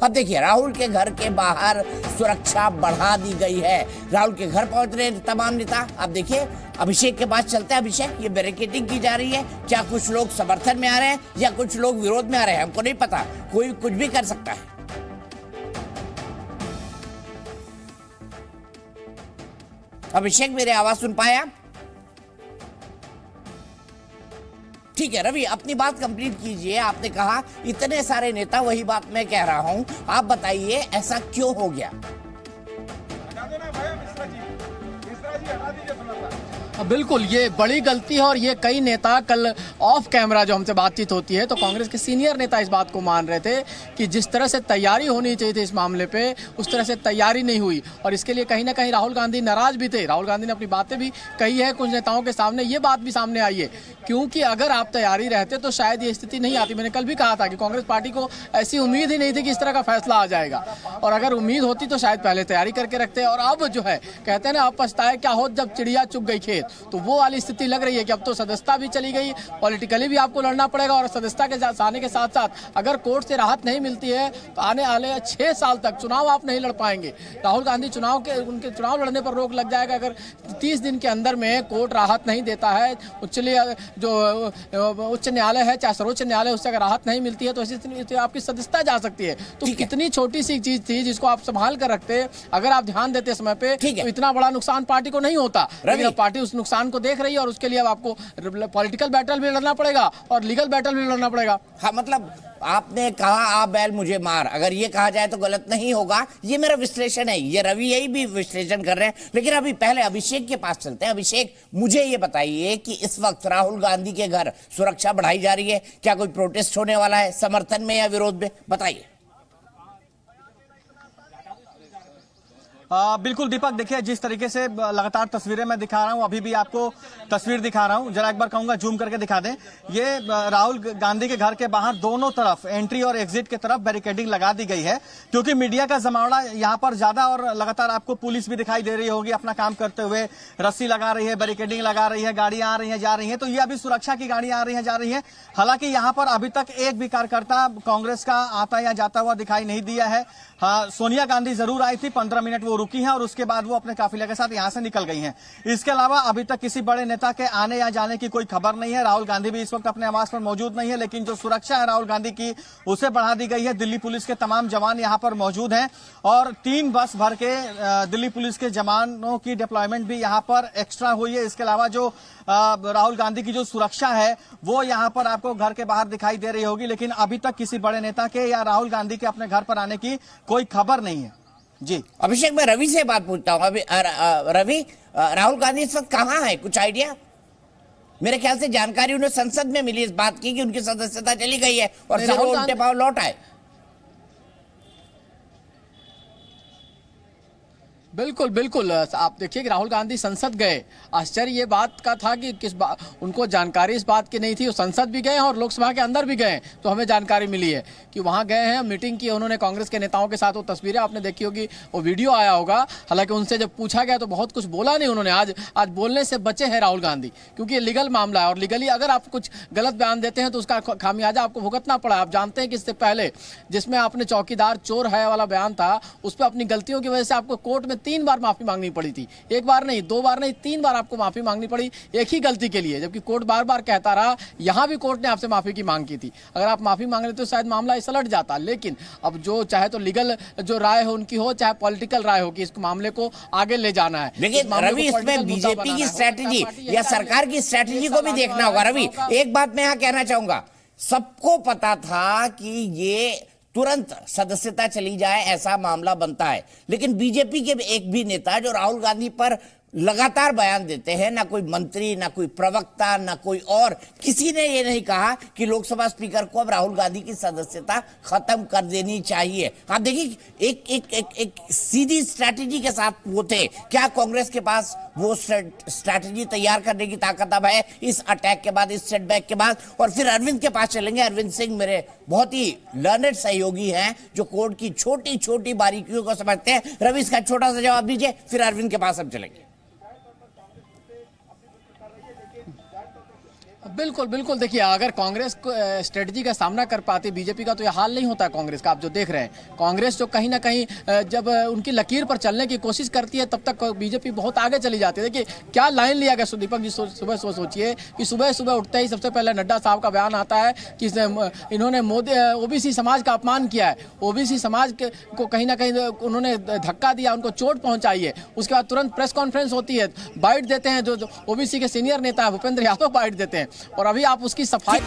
अब देखिए, राहुल के घर के बाहर सुरक्षा बढ़ा दी गई है। राहुल के घर पहुंच रहे हैं तमाम नेता। अब देखिए, अभिषेक के पास चलते हैं। अभिषेक, ये बैरिकेडिंग की जा रही है, क्या कुछ लोग समर्थन में आ रहे हैं या कुछ लोग विरोध में आ रहे हैं? हमको नहीं पता, कोई कुछ भी कर सकता है। अभिषेक, मेरी आवाज सुन पाए आप? ठीक है रवि, अपनी बात कंप्लीट कीजिए। आपने कहा इतने सारे नेता, वही बात मैं कह रहा हूं। आप बताइए ऐसा क्यों हो गया? हटा देना भाई, मिश्रा जी हटा दीजिए थोड़ा सा। बिल्कुल, ये बड़ी गलती है और ये कई नेता कल ऑफ कैमरा जो हमसे बातचीत होती है तो कांग्रेस के सीनियर नेता इस बात को मान रहे थे कि जिस तरह से तैयारी होनी चाहिए थी इस मामले पे, उस तरह से तैयारी नहीं हुई और इसके लिए कहीं ना कहीं राहुल गांधी नाराज भी थे। राहुल गांधी ने अपनी बातें भी कही है कुछ नेताओं के सामने, ये बात भी सामने आई है क्योंकि अगर आप तैयारी रहते तो शायद ये स्थिति नहीं आती। मैंने कल भी कहा था कि कांग्रेस पार्टी को ऐसी उम्मीद ही नहीं थी कि इस तरह का फैसला आ जाएगा और अगर उम्मीद होती तो शायद पहले तैयारी करके रखते। और अब जो है कहते हैं ना, अब पछताए क्या हो जब चिड़िया चुग गई खेत, तो वो वाली स्थिति लग रही है कि अब तो सदस्यता भी चली गई, पॉलिटिकली भी आपको लड़ना पड़ेगा और सदस्यता के आने के साथ साथ अगर कोर्ट से राहत नहीं मिलती है तो आने वाले 6 साल तक चुनाव आप नहीं लड़ पाएंगे। राहुल गांधी उनके चुनाव लड़ने पर रोक लग जाएगा अगर 30 दिन के अंदर में कोर्ट राहत नहीं देता है। उच्च न्यायालय है चाहे सर्वोच्च न्यायालय, उससे अगर राहत नहीं मिलती है तो ऐसी आपकी सदस्यता जा सकती है। तो कितनी छोटी सी चीज थी जिसको आप संभाल कर रखते, अगर आप ध्यान देते समय पे तो इतना बड़ा नुकसान पार्टी को नहीं होता। लेकिन पार्टी उस नुकसान को देख रही है और उसके लिए अब आपको पॉलिटिकल बैटल भी लड़ना पड़ेगा और लीगल बैटल भी लड़ना पड़ेगा। हाँ, मतलब आपने कहा आप बैल मुझे मार, अगर ये कहा जाए तो गलत नहीं होगा। ये मेरा विश्लेषण है, ये रवि यही भी विश्लेषण कर रहे हैं। लेकिन अभी पहले अभिषेक के पास चलते हैं। अभिषेक, मुझे ये बताइए कि इस वक्त राहुल गांधी के घर सुरक्षा बढ़ाई जा रही है, क्या कोई प्रोटेस्ट होने वाला है समर्थन में या विरोध में? बताइए। बिल्कुल दीपक, देखिए जिस तरीके से लगातार तस्वीरें मैं दिखा रहा हूं, अभी भी आपको तस्वीर दिखा रहा हूं, जरा एक बार कहूंगा जूम करके दिखा दें। ये राहुल गांधी के घर के बाहर दोनों तरफ एंट्री और एग्जिट के तरफ बैरिकेडिंग लगा दी गई है क्योंकि मीडिया का जमावड़ा यहां पर ज्यादा और लगातार आपको पुलिस भी दिखाई दे रही होगी अपना काम करते हुए, रस्सी लगा रही है, बैरिकेडिंग लगा रही है, गाड़ियां आ रही है जा रही है। तो ये अभी सुरक्षा की गाड़ियां आ रही है जा रही है। हालांकि यहां पर अभी तक एक भी कार्यकर्ता कांग्रेस का आता या जाता हुआ दिखाई नहीं दिया है। हाँ, सोनिया गांधी जरूर आई थी, 15 मिनट वो रुकी हैं और उसके बाद वो अपने काफिले के साथ यहां से निकल गई हैं। इसके अलावा अभी तक किसी बड़े नेता के आने या जाने की कोई खबर नहीं है। राहुल गांधी भी इस वक्त अपने आवास पर मौजूद नहीं है, लेकिन जो सुरक्षा है राहुल गांधी की उसे बढ़ा दी गई है। दिल्ली पुलिस के तमाम जवान यहां पर मौजूद हैं और 3 बस भर के दिल्ली पुलिस के जवानों की डिप्लॉयमेंट भी यहां पर एक्स्ट्रा हुई है। इसके अलावा जो राहुल गांधी की जो सुरक्षा है वो यहां पर आपको घर के बाहर दिखाई दे रही होगी, लेकिन अभी तक किसी बड़े नेता के या राहुल गांधी के अपने घर पर आने की कोई खबर नहीं है। जी अभिषेक, मैं रवि से बात पूछता हूं। अभी रवि, राहुल गांधी इस वक्त कहां है, कुछ आइडिया? मेरे ख्याल से जानकारी उन्हें संसद में मिली इस बात की कि उनकी सदस्यता चली गई है और फिर वो उल्टे पांव लौट आए। बिल्कुल बिल्कुल, आप देखिए कि राहुल गांधी संसद गए। आश्चर्य ये बात का था कि उनको जानकारी इस बात की नहीं थी। वो संसद भी गए और लोकसभा के अंदर भी गए तो हमें जानकारी मिली है कि वहां गए हैं, मीटिंग की उन्होंने कांग्रेस के नेताओं के साथ। वो तस्वीरें आपने देखी होगी, वो वीडियो आया होगा। हालांकि उनसे जब पूछा गया तो बहुत कुछ बोला नहीं उन्होंने। आज बोलने से बचे हैं राहुल गांधी क्योंकि ये लीगल मामला है और लीगली अगर आप कुछ गलत बयान देते हैं तो उसका खामियाजा आपको भुगतना पड़ा। आप जानते हैं कि इससे पहले जिसमें आपने चौकीदार चोर है वाला बयान था, उस पर अपनी गलतियों की वजह से आपको कोर्ट में 3 बार माफी मांगनी पड़ी थी। 1 बार नहीं, 2 बार नहीं, 3 बार आपको माफी मांगनी पड़ी एक ही गलती के लिए, जबकि कोर्ट बार बार कहता रहा। यहां भी कोर्ट ने आपसे माफी की मांग की थी। अगर आप माफी मांग रहे तो शायद मामला सलट जाता। लेकिन अब जो चाहे तो लीगल जो राय हो उनकी हो, चाहे पॉलिटिकल राय हो कि इस मामले को आगे ले जाना है। लेकिन रवि, इसमें बीजेपी की स्ट्रैटेजी या सरकार की स्ट्रैटेजी को भी देखना होगा। रवि, एक बात मैं यहां कहना चाहूंगा, सबको पता था कि ये तुरंत सदस्यता चली जाए ऐसा मामला बनता है, लेकिन बीजेपी के एक भी नेता जो राहुल गांधी पर लगातार बयान देते हैं, ना कोई मंत्री, ना कोई प्रवक्ता, ना कोई और, किसी ने ये नहीं कहा कि लोकसभा स्पीकर को अब राहुल गांधी की सदस्यता खत्म कर देनी चाहिए। आप देखिए, एक सीधी स्ट्रैटेजी के साथ वो थे। क्या कांग्रेस के पास वो स्ट्रैटेजी तैयार करने की ताकत अब है इस अटैक के बाद, इस सेटबैक के बाद? और फिर अरविंद के पास चलेंगे। अरविंद सिंह मेरे बहुत ही लर्नेड सहयोगी हैं जो कोर्ट की छोटी छोटी बारीकियों को समझते हैं। रवि, इसका छोटा सा जवाब दीजिए, फिर अरविंद के पास हम चलेंगे। बिल्कुल बिल्कुल, देखिए अगर कांग्रेस स्ट्रेटजी का सामना कर पाती बीजेपी का, तो ये हाल नहीं होता है कांग्रेस का। आप जो देख रहे हैं, कांग्रेस जो कहीं ना कहीं जब उनकी लकीर पर चलने की कोशिश करती है, तब तक बीजेपी बहुत आगे चली जाती है। देखिए क्या लाइन लिया गया दीपक जी, सुबह सोचिए कि सुबह सुबह उठते ही सबसे पहले नड्डा साहब का बयान आता है कि इन्होंने मोदी ओबीसी समाज का अपमान किया है, ओबीसी समाज को कहीं ना कहीं उन्होंने धक्का दिया, उनको चोट पहुंचाई है। उसके बाद तुरंत प्रेस कॉन्फ्रेंस होती है, बाइट देते हैं जो ओबीसी के सीनियर नेता है भूपेंद्र यादव, बाइट देते हैं, और अभी आप उसकी सफाई